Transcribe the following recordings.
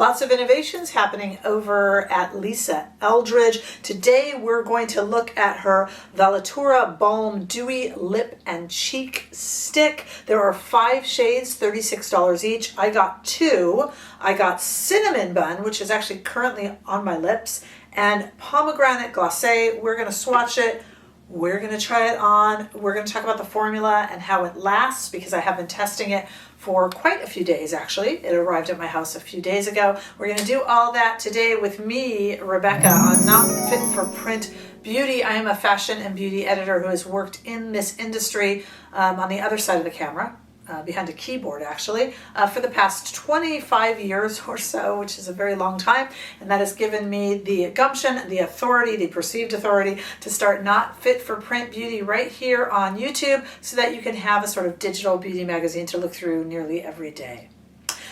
Lots of innovations happening over at Lisa Eldridge. Today we're going to look at her Velatura Balm Dewy Lip and Cheek Stick. There are 5 shades, $36 each. I got 2. I got Cinnamon Bun, which is actually currently on my lips, and Pomegranate Glace. We're going to swatch it. We're going to try it on. We're going to talk about the formula and how it lasts, because I have been testing it for quite a few days, actually. It arrived at my house a few days ago. We're going to do all that today with me, Rebecca, on Not Fit for Print Beauty. I am a fashion and beauty editor who has worked in this industry on the other side of the camera, behind a keyboard actually, for the past 25 years or so, which is a very long time, and that has given me the gumption, the authority, the perceived authority to start Not Fit for Print Beauty right here on YouTube, so that you can have a sort of digital beauty magazine to look through nearly every day.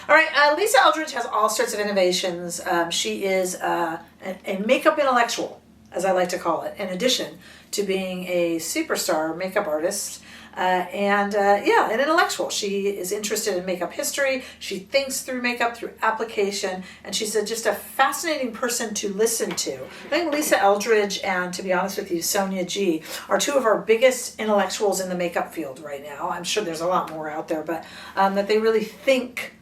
All right, Lisa Eldridge has all sorts of innovations. She is a makeup intellectual, as I like to call it, in addition to being a superstar makeup artist. Yeah, an intellectual. She is interested in makeup history. She thinks through makeup, through application, and she's just a fascinating person to listen to. I think Lisa Eldridge and, to be honest with you, Sonia G are 2 of our biggest intellectuals in the makeup field right now. I'm sure there's a lot more out there, but that they really think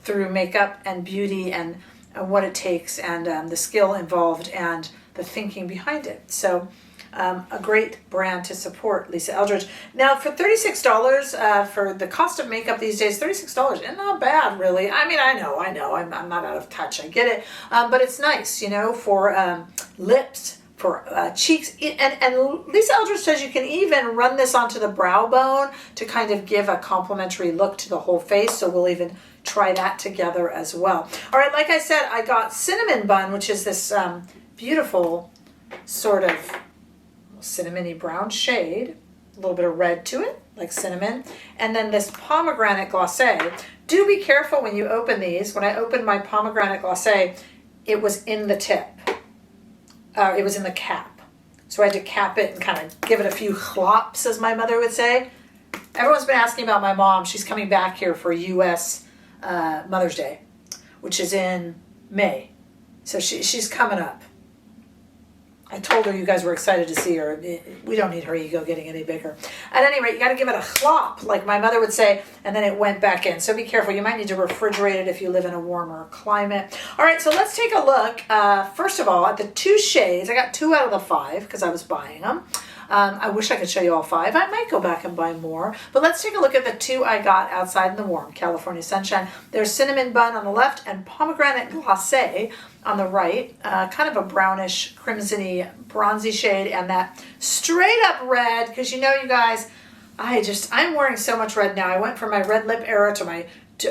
through makeup and beauty and what it takes, and the skill involved and the thinking behind it. So a great brand to support, Lisa Eldridge. Now, for $36 for the cost of makeup these days, $36 is not bad, really. I mean, I know, I'm not out of touch. I get it, but it's nice, you know, for lips, for cheeks, and Lisa Eldridge says you can even run this onto the brow bone to kind of give a complementary look to the whole face. So we'll even try that together as well. All right, like I said, I got Cinnamon Bun, which is this beautiful sort of cinnamony brown shade, a little bit of red to it, like cinnamon, and then this Pomegranate Glace. Do be careful when you open these. When I opened my Pomegranate Glace, it was in the tip. It was in the cap. So I had to cap it and kind of give it a few chlops, as my mother would say. Everyone's been asking about my mom. She's coming back here for U.S. Mother's Day, which is in May. So she's coming up. I told her you guys were excited to see her. We don't need her ego getting any bigger. At any rate, you got to give it a chlop, like my mother would say, and then it went back in. So be careful. You might need to refrigerate it if you live in a warmer climate. All right, so let's take a look, first of all, at the 2 shades. I got 2 out of the 5 because I was buying them. I wish I could show you all 5. I might go back and buy more. But let's take a look at the 2 I got outside in the warm, California sunshine. There's Cinnamon Bun on the left and Pomegranate Glace on the right. Kind of a brownish, crimsony, bronzy shade, and that straight up red, because you know, you guys, I'm wearing so much red now. I went from my red lip era to my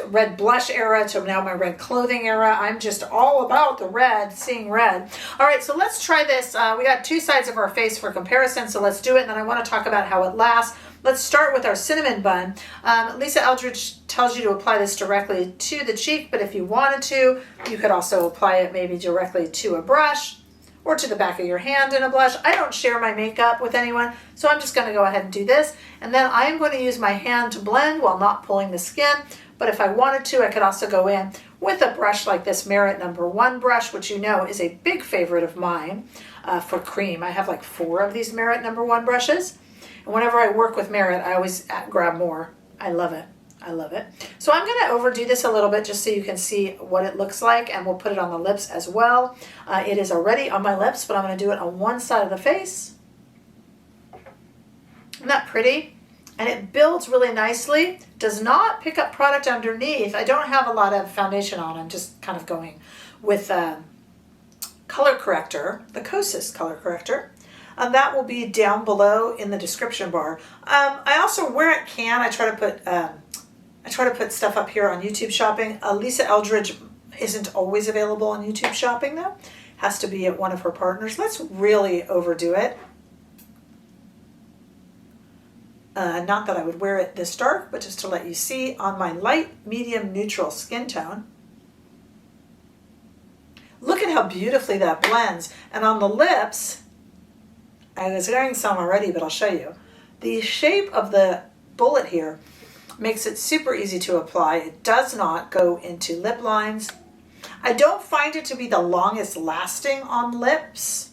red blush era to now my red clothing era. I'm just all about the red, seeing red. All right, so let's try this. We got 2 sides of our face for comparison, so let's do it, and then I want to talk about how it lasts. Let's start with our Cinnamon Bun. Lisa Eldridge tells you to apply this directly to the cheek, but if you wanted to, you could also apply it maybe directly to a brush or to the back of your hand in a blush. I don't share my makeup with anyone, so I'm just going to go ahead and do this. And then I'm going to use my hand to blend while not pulling the skin. But if I wanted to, I could also go in with a brush like this Merit No. 1 brush, which you know is a big favorite of mine for cream. I have like 4 of these Merit No. 1 brushes. And whenever I work with Merit, I always grab more. I love it. I love it. So I'm going to overdo this a little bit just so you can see what it looks like, and we'll put it on the lips as well. It is already on my lips, but I'm going to do it on one side of the face. Isn't that pretty? And it builds really nicely. Does not pick up product underneath. I don't have a lot of foundation on. I'm just kind of going with color corrector, the Kosas color corrector. That will be down below in the description bar. I also, where it can, I try to put stuff up here on YouTube Shopping. Lisa Eldridge isn't always available on YouTube Shopping though. Has to be at one of her partners. Let's really overdo it. Not that I would wear it this dark, but just to let you see on my light, medium, neutral skin tone. Look at how beautifully that blends. And on the lips, I was wearing some already, but I'll show you. The shape of the bullet here makes it super easy to apply. It does not go into lip lines. I don't find it to be the longest lasting on lips,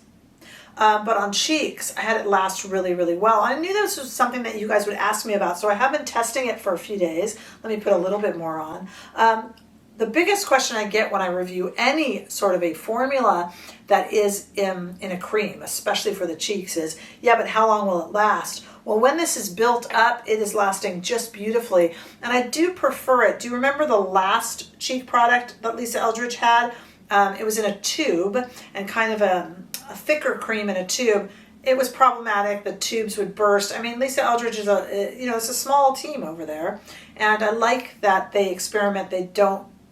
but on cheeks, I had it last really, really well. I knew this was something that you guys would ask me about, so I have been testing it for a few days. Let me put a little bit more on. The biggest question I get when I review any sort of a formula that is in a cream, especially for the cheeks, is, yeah, but how long will it last? Well, when this is built up, it is lasting just beautifully. And I do prefer it. Do you remember the last cheek product that Lisa Eldridge had? It was in a tube and kind of a thicker cream in a tube. It was problematic. The tubes would burst. I mean, Lisa Eldridge is it's a small team over there. And I like that they experiment.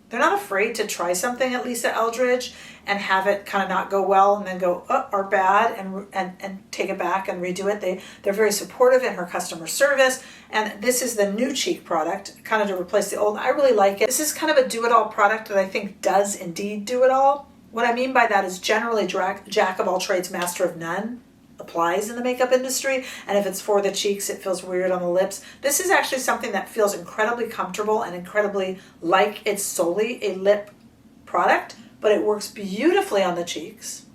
They're not afraid to try something at Lisa Eldridge and have it kind of not go well and then go, or bad, and take it back and redo it. They're very supportive in her customer service. And this is the new cheek product, kind of to replace the old. I really like it. This is kind of a do-it-all product that I think does indeed do it all. What I mean by that is generally jack of all trades, master of none applies in the makeup industry, and if it's for the cheeks, it feels weird on the lips. This is actually something that feels incredibly comfortable and incredibly like it's solely a lip product, but it works beautifully on the cheeks.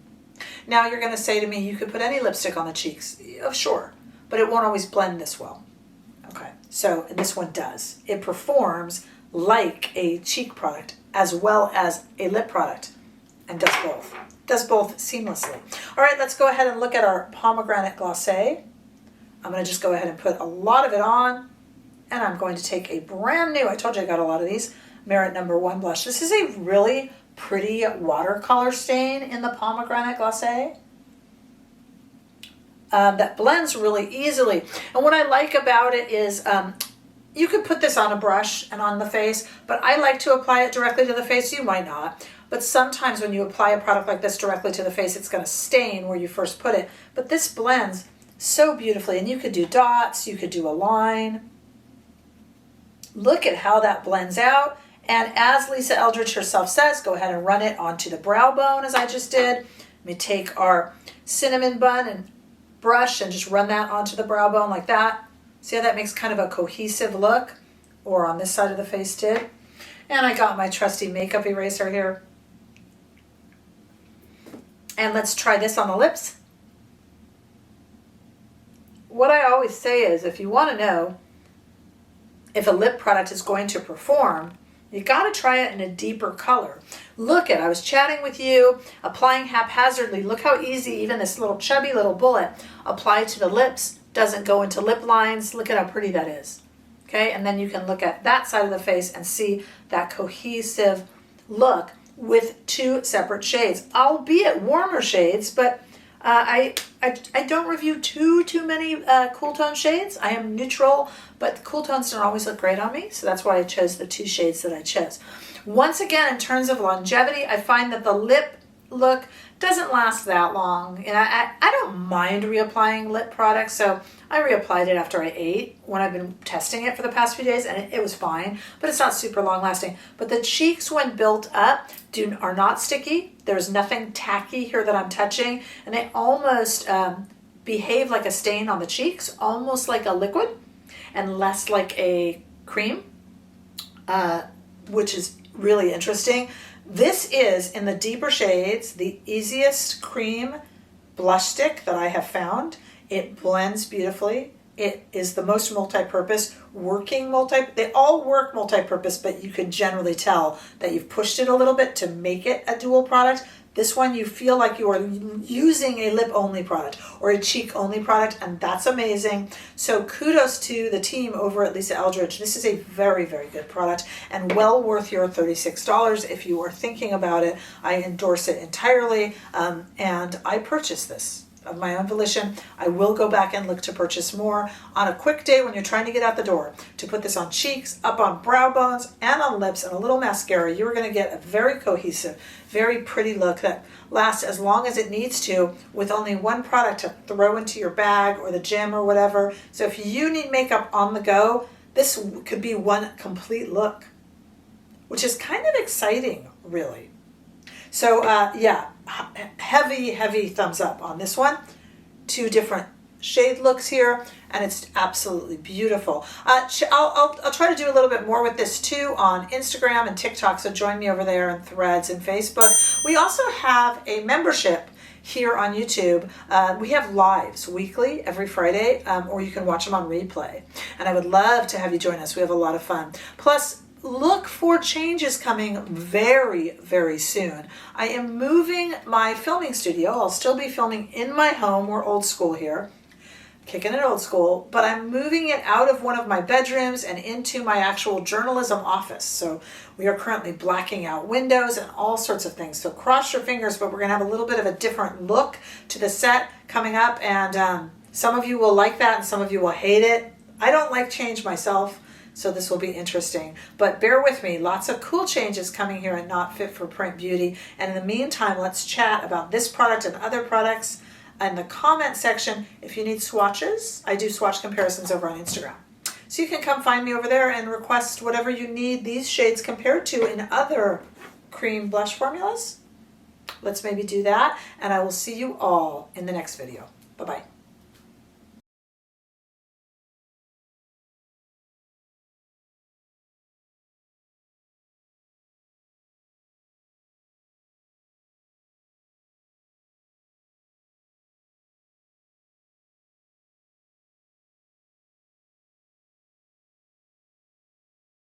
Now you're going to say to me, you could put any lipstick on the cheeks. Oh, sure, but it won't always blend this well. Okay, so this one does. It performs like a cheek product as well as a lip product, and does both. Does both seamlessly. All right, let's go ahead and look at our Pomegranate Glace. I'm going to just go ahead and put a lot of it on, and I'm going to take a brand new, I told you I got a lot of these, Merit No. 1 blush. This is a really pretty watercolor stain in the Pomegranate Glace that blends really easily. And what I like about it is you could put this on a brush and on the face, but I like to apply it directly to the face. You might not. But sometimes when you apply a product like this directly to the face, it's going to stain where you first put it. But this blends so beautifully. And you could do dots. You could do a line. Look at how that blends out. And as Lisa Eldridge herself says, go ahead and run it onto the brow bone as I just did. Let me take our cinnamon bun and brush and just run that onto the brow bone like that. See how that makes kind of a cohesive look? Or on this side of the face did. And I got my trusty makeup eraser here. And let's try this on the lips. What I always say is, if you want to know if a lip product is going to perform, you got to try it in a deeper color. Look at, I was chatting with you, applying haphazardly. Look how easy even this little chubby little bullet applied to the lips doesn't go into lip lines. Look at how pretty that is. Okay, and then you can look at that side of the face and see that cohesive look with two separate shades, albeit warmer shades, but I don't review too many cool tone shades. I am neutral, but the cool tones don't always look great on me, so that's why I chose the two shades that I chose. Once again, in terms of longevity, I find that the lip look doesn't last that long, and I don't mind reapplying lip products, so I reapplied it after I ate when I've been testing it for the past few days, and it was fine, but it's not super long lasting. But the cheeks, when built up, are not sticky. There's nothing tacky here that I'm touching, and they almost behave like a stain on the cheeks, almost like a liquid, and less like a cream, which is really interesting. This is, in the deeper shades, the easiest cream blush stick that I have found. It blends beautifully. It is the most multi-purpose, they all work multi-purpose, but you can generally tell that you've pushed it a little bit to make it a dual product. This one, you feel like you are using a lip-only product or a cheek-only product, and that's amazing. So kudos to the team over at Lisa Eldridge. This is a very, very good product and well worth your $36. If you are thinking about it, I endorse it entirely, and I purchased this of my own volition. I will go back and look to purchase more on a quick day when you're trying to get out the door. To put this on cheeks, up on brow bones, and on lips, and a little mascara, you're going to get a very cohesive, very pretty look that lasts as long as it needs to, with only one product to throw into your bag or the gym or whatever. So if you need makeup on the go, this could be one complete look, which is kind of exciting, really. So yeah, heavy thumbs up on this one. Two different shade looks here. and it's absolutely beautiful. I'll try to do a little bit more with this too on Instagram and TikTok, so join me over there in Threads and Facebook. We also have a membership here on YouTube. We have lives weekly every Friday, or you can watch them on replay, and I would love to have you join us. We have a lot of fun. Plus, look for changes coming very, very soon. I am moving my filming studio. I'll still be filming in my home. We're old school here, kicking it old school, but I'm moving it out of one of my bedrooms and into my actual journalism office. So we are currently blacking out windows and all sorts of things. So cross your fingers, but we're gonna have a little bit of a different look to the set coming up, and some of you will like that and some of you will hate it. I don't like change myself, so this will be interesting, but bear with me. Lots of cool changes coming here at Not Fit for Print Beauty. And in the meantime, let's chat about this product and other products in the comment section. If you need swatches, I do swatch comparisons over on Instagram. So you can come find me over there and request whatever you need these shades compared to in other cream blush formulas. Let's maybe do that, and I will see you all in the next video. Bye-bye.